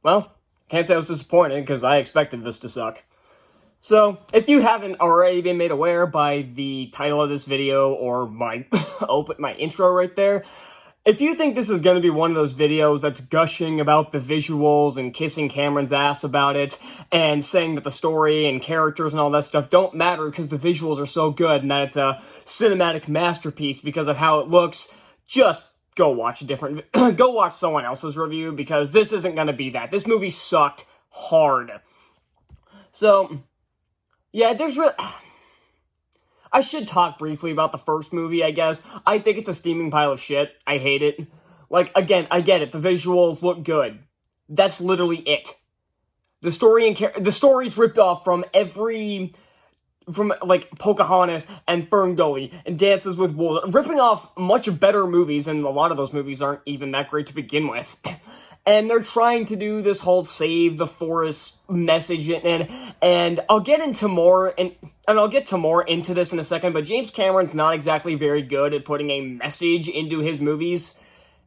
well, can't say I was disappointed because I expected this to suck. So, if you haven't already been made aware by the title of this video or my my intro right there, if you think this is going to be one of those videos that's gushing about the visuals and kissing Cameron's ass about it and saying that the story and characters and all that stuff don't matter because the visuals are so good and that it's a cinematic masterpiece because of how it looks, just go watch go watch someone else's review because this isn't going to be that. This movie sucked hard. So, yeah, I should talk briefly about the first movie, I guess. I think it's a steaming pile of shit. I hate it. Like, again, I get it. The visuals look good. That's literally it. The story's ripped off from like, Pocahontas and Ferngully and Dances with Wolves. Ripping off much better movies, and a lot of those movies aren't even that great to begin with. And they're trying to do this whole save the forest message, and I'll get into more, and I'll get to more into this in a second, but James Cameron's not exactly very good at putting a message into his movies.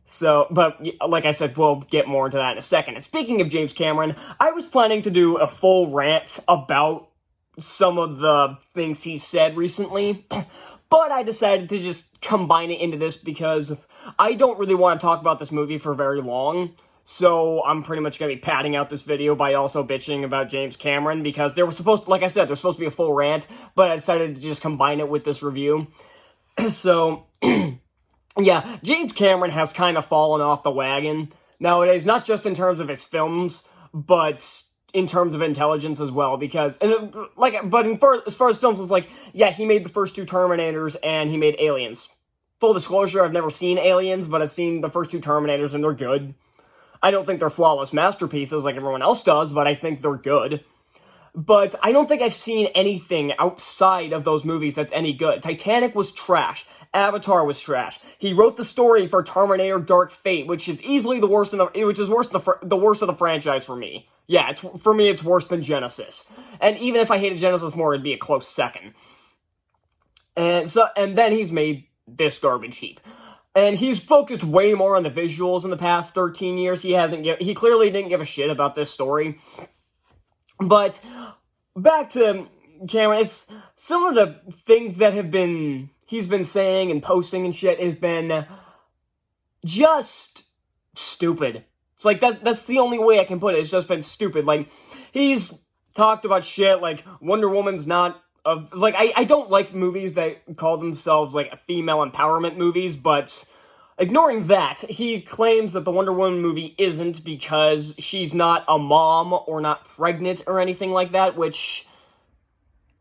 So, but like I said, we'll get more into that in a second. And speaking of James Cameron, I was planning to do a full rant about some of the things he said recently, but I decided to just combine it into this because I don't really want to talk about this movie for very long. So I'm pretty much going to be padding out this video by also bitching about James Cameron because like I said, there was supposed to be a full rant, but I decided to just combine it with this review. So, yeah, James Cameron has kind of fallen off the wagon nowadays, not just in terms of his films, but in terms of intelligence as well, because, as far as films, it's like, yeah, he made the first two Terminators and he made Aliens. Full disclosure, I've never seen Aliens, but I've seen the first two Terminators and they're good. I don't think they're flawless masterpieces like everyone else does, but I think they're good. But I don't think I've seen anything outside of those movies that's any good. Titanic was trash. Avatar was trash. He wrote the story for Terminator Dark Fate, which is easily the worst the worst of the franchise for me. Yeah, for me it's worse than Genesis. And even if I hated Genesis more, it'd be a close second. And then he's made this garbage heap. And he's focused way more on the visuals in the past 13 years. He clearly didn't give a shit about this story. But back to Cameron, it's some of the things that he's been saying and posting and shit has been just stupid. It's like that's the only way I can put it. It's just been stupid. Like, he's talked about shit like Wonder Woman's not I don't like movies that call themselves, like, female empowerment movies, but ignoring that, he claims that the Wonder Woman movie isn't because she's not a mom or not pregnant or anything like that, which,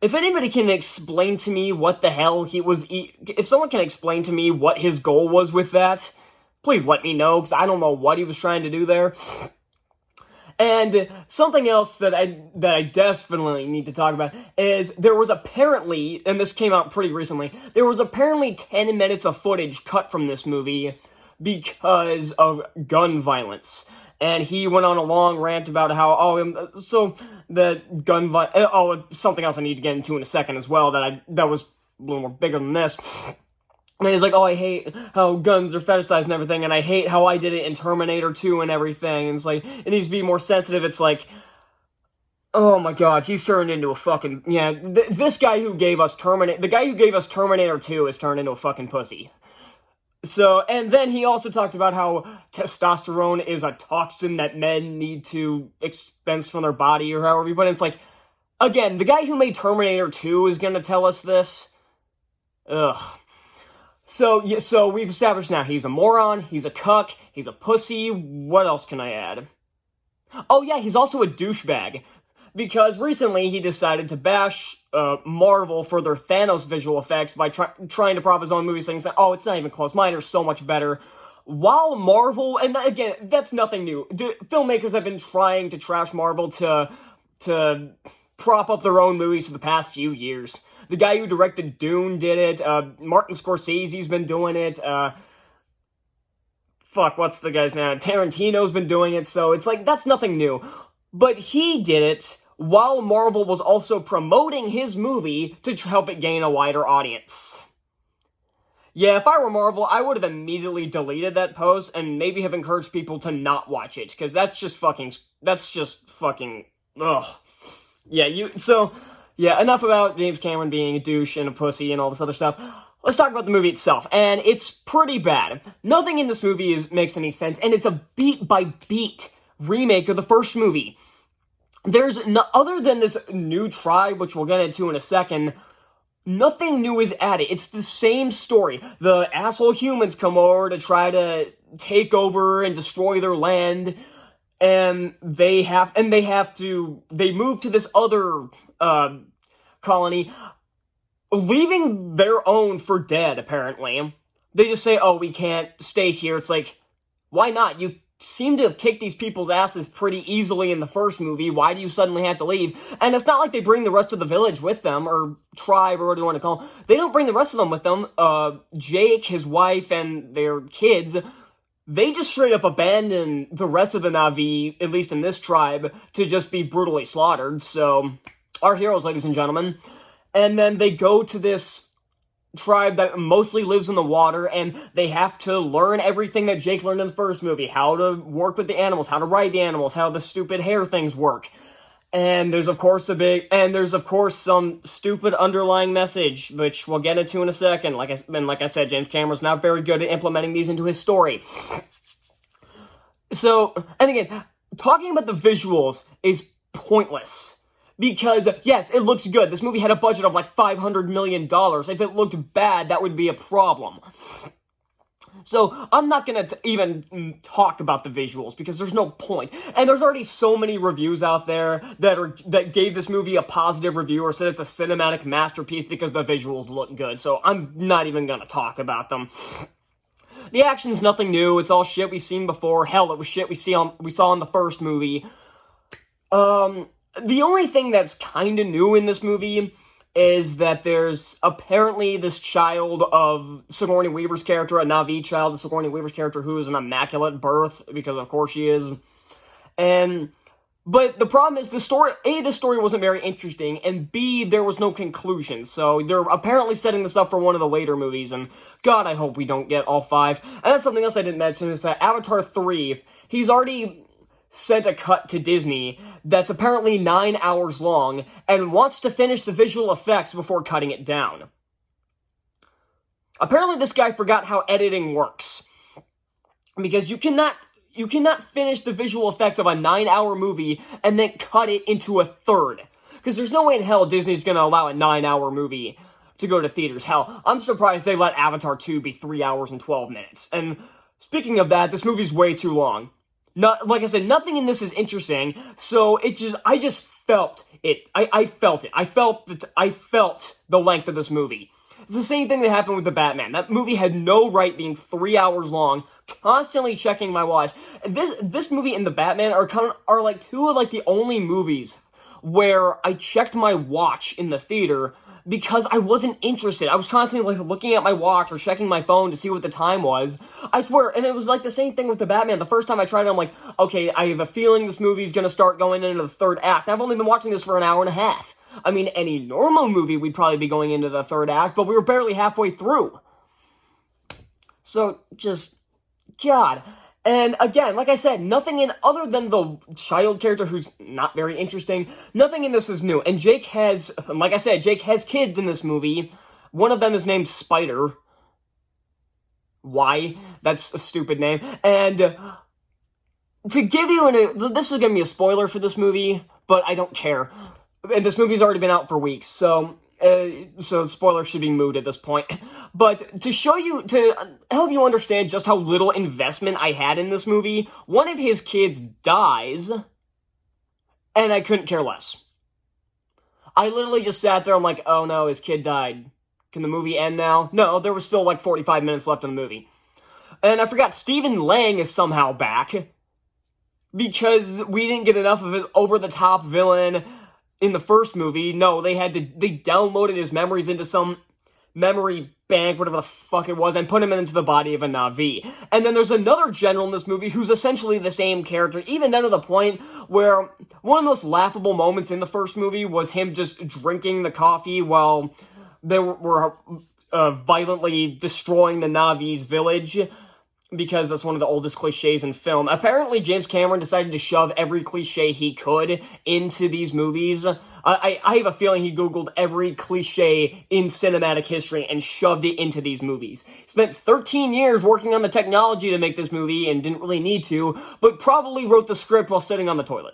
if anybody can explain to me what the hell if someone can explain to me what his goal was with that, please let me know, because I don't know what he was trying to do there. And something else that I definitely need to talk about is there was apparently, and this came out pretty recently, there was apparently 10 minutes of footage cut from this movie because of gun violence. And he went on a long rant about how, something else I need to get into in a second as well that was a little more bigger than this. And he's like, I hate how guns are fetishized and everything, and I hate how I did it in Terminator 2 and everything, and it's like, it needs to be more sensitive. It's like, oh my god, he's turned into a fucking, this guy who gave us Terminator 2 is turned into a fucking pussy. So, and then he also talked about how testosterone is a toxin that men need to expense from their body, or however you put it. It's like, again, the guy who made Terminator 2 is gonna tell us this? Ugh. So we've established now he's a moron, he's a cuck, he's a pussy. What else can I add? Oh yeah, he's also a douchebag. Because recently he decided to bash Marvel for their Thanos visual effects by trying to prop his own movie, saying, it's not even close, mine are so much better. While Marvel, and again, that's nothing new. Filmmakers have been trying to trash Marvel to prop up their own movies for the past few years. The guy who directed Dune did it. Martin Scorsese's been doing it. What's the guy's name? Tarantino's been doing it, so it's like, that's nothing new. But he did it while Marvel was also promoting his movie to help it gain a wider audience. Yeah, if I were Marvel, I would have immediately deleted that post and maybe have encouraged people to not watch it, because that's just fucking, ugh. Yeah, yeah, enough about James Cameron being a douche and a pussy and all this other stuff. Let's talk about the movie itself, and it's pretty bad. Nothing in this movie makes any sense, and it's a beat-by-beat remake of the first movie. There's no, other than this new tribe, which we'll get into in a second, nothing new is added. It's the same story. The asshole humans come over to try to take over and destroy their land, and they move to this other colony, leaving their own for dead, apparently. They just say, oh, we can't stay here. It's like, why not? You seem to have kicked these people's asses pretty easily in the first movie. Why do you suddenly have to leave? And it's not like they bring the rest of the village with them, or tribe, or what do you want to call them. They don't bring the rest of them with them. Jake, his wife, and their kids, they just straight up abandon the rest of the Na'vi, at least in this tribe, to just be brutally slaughtered. So, our heroes, ladies and gentlemen. And then they go to this tribe that mostly lives in the water, and they have to learn everything that Jake learned in the first movie. How to work with the animals, how to ride the animals, how the stupid hair things work. And there's of course some stupid underlying message, which we'll get into in a second. Like I said, James Cameron's not very good at implementing these into his story. So, and again, talking about the visuals is pointless. Because, yes, it looks good. This movie had a budget of like $500 million. If it looked bad, that would be a problem. So, I'm not gonna even talk about the visuals, because there's no point. And there's already so many reviews out there that gave this movie a positive review or said it's a cinematic masterpiece because the visuals look good. So, I'm not even gonna talk about them. The action's nothing new. It's all shit we've seen before. Hell, it was shit we saw in the first movie. The only thing that's kind of new in this movie is that there's apparently this child of Sigourney Weaver's character, a Na'vi child of Sigourney Weaver's character, who is an immaculate birth, because of course she is. But the problem is the story wasn't very interesting, and B, there was no conclusion. So they're apparently setting this up for one of the later movies, and God, I hope we don't get all 5. And that's something else I didn't mention, is that Avatar 3, he's already sent a cut to Disney that's apparently 9 hours long and wants to finish the visual effects before cutting it down. Apparently this guy forgot how editing works, because you cannot finish the visual effects of a 9-hour movie and then cut it into a third, because there's no way in hell Disney's gonna allow a 9-hour movie to go to theaters. Hell, I'm surprised they let Avatar 2 be 3 hours and 12 minutes. And speaking of that, this movie's way too long. Like I said, nothing in this is interesting, so I just felt it. I felt it. I felt the length of this movie. It's the same thing that happened with The Batman. That movie had no right being 3 hours long, constantly checking my watch. This movie and The Batman are like two of like the only movies where I checked my watch in the theater because I wasn't interested. I was constantly like looking at my watch or checking my phone to see what the time was. I swear, and it was like the same thing with The Batman. The first time I tried it, I'm like, okay, I have a feeling this movie's gonna start going into the third act. And I've only been watching this for an hour and a half. I mean, any normal movie, we'd probably be going into the third act, but we were barely halfway through. So, just, God. And again, like I said, nothing in, other than the child character who's not very interesting, nothing in this is new. And Jake has, like I said, Jake has kids in this movie. One of them is named Spider. Why? That's a stupid name. And to give you this is gonna be a spoiler for this movie, but I don't care. And this movie's already been out for weeks, so spoilers should be moot at this point. But to help you understand just how little investment I had in this movie, one of his kids dies, and I couldn't care less. I literally just sat there, I'm like, oh no, his kid died. Can the movie end now? No, there was still like 45 minutes left in the movie. And I forgot Stephen Lang is somehow back, because we didn't get enough of an over-the-top villain in the first movie. No, they downloaded his memories into some memory bank, whatever the fuck it was, and put him into the body of a Na'vi. And then there's another general in this movie who's essentially the same character, even down to the point where one of the most laughable moments in the first movie was him just drinking the coffee while they were violently destroying the Navi's village, because that's one of the oldest cliches in film. Apparently, James Cameron decided to shove every cliche he could into these movies. I have a feeling he Googled every cliche in cinematic history and shoved it into these movies. Spent 13 years working on the technology to make this movie and didn't really need to, but probably wrote the script while sitting on the toilet.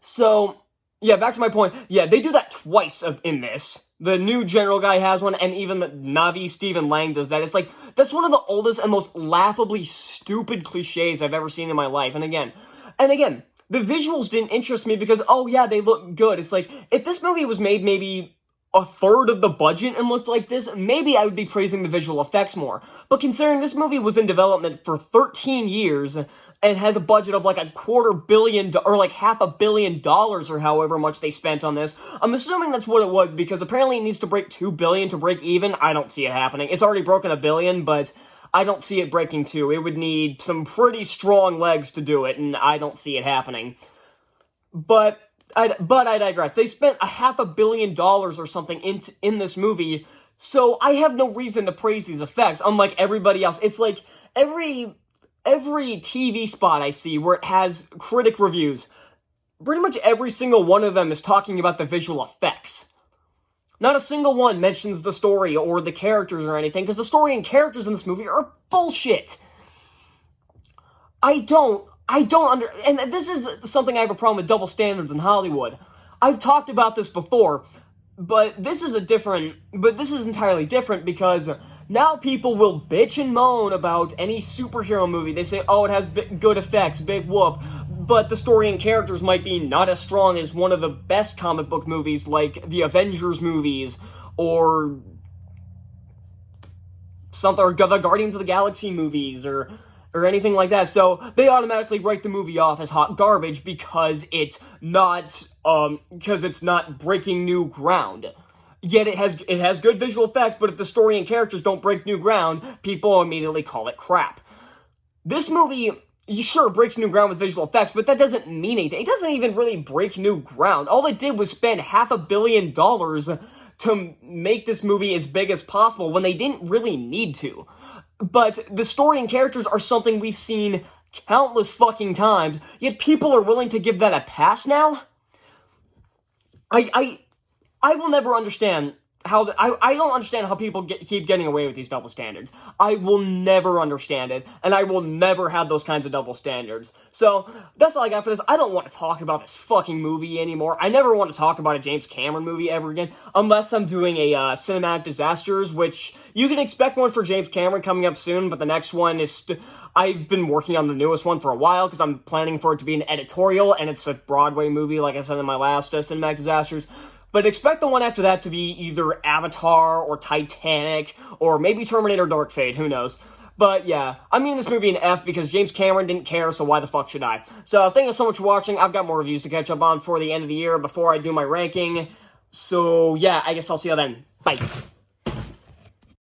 So, yeah, back to my point. Yeah, they do that twice in this. The new general guy has one, and even the Navi Stephen Lang does that. It's like, that's one of the oldest and most laughably stupid cliches I've ever seen in my life. And again, the visuals didn't interest me because, oh yeah, they look good. It's like, if this movie was made maybe a third of the budget and looked like this, maybe I would be praising the visual effects more. But considering this movie was in development for 13 years and has a budget of like $250 million or like $500 million or however much they spent on this, I'm assuming that's what it was because apparently it needs to break $2 billion to break even. I don't see it happening. It's already broken $1 billion, but I don't see it breaking 2. It would need some pretty strong legs to do it, and I don't see it happening. But I digress. They spent $500 million or something in this movie, so I have no reason to praise these effects, unlike everybody else. It's like every TV spot I see where it has critic reviews, pretty much every single one of them is talking about the visual effects. Not a single one mentions the story or the characters or anything, because the story and characters in this movie are bullshit. And this is something I have a problem with double standards in Hollywood. I've talked about this before, but this is entirely different because now people will bitch and moan about any superhero movie. They say, oh, it has good effects, big whoop, but the story and characters might be not as strong as one of the best comic book movies like the Avengers movies or something, or the Guardians of the Galaxy movies or anything like that. So they automatically write the movie off as hot garbage because it's not breaking new ground. Yet it has good visual effects, but if the story and characters don't break new ground, people immediately call it crap. This movie, sure, breaks new ground with visual effects, but that doesn't mean anything. It doesn't even really break new ground. All it did was spend $500 million to make this movie as big as possible when they didn't really need to. But the story and characters are something we've seen countless fucking times, yet people are willing to give that a pass now? I will never understand how I don't understand how people keep getting away with these double standards. I will never understand it, and I will never have those kinds of double standards. So, that's all I got for this. I don't want to talk about this fucking movie anymore. I never want to talk about a James Cameron movie ever again, unless I'm doing a Cinematic Disasters, which you can expect one for James Cameron coming up soon, but the next one is I've been working on the newest one for a while, because I'm planning for it to be an editorial, and it's a Broadway movie, like I said in my last Cinematic Disasters. But expect the one after that to be either Avatar or Titanic or maybe Terminator Dark Fate, who knows. But yeah, I'm giving this movie an F because James Cameron didn't care, so why the fuck should I? So thank you so much for watching. I've got more reviews to catch up on for the end of the year before I do my ranking. So yeah, I guess I'll see you then. Bye.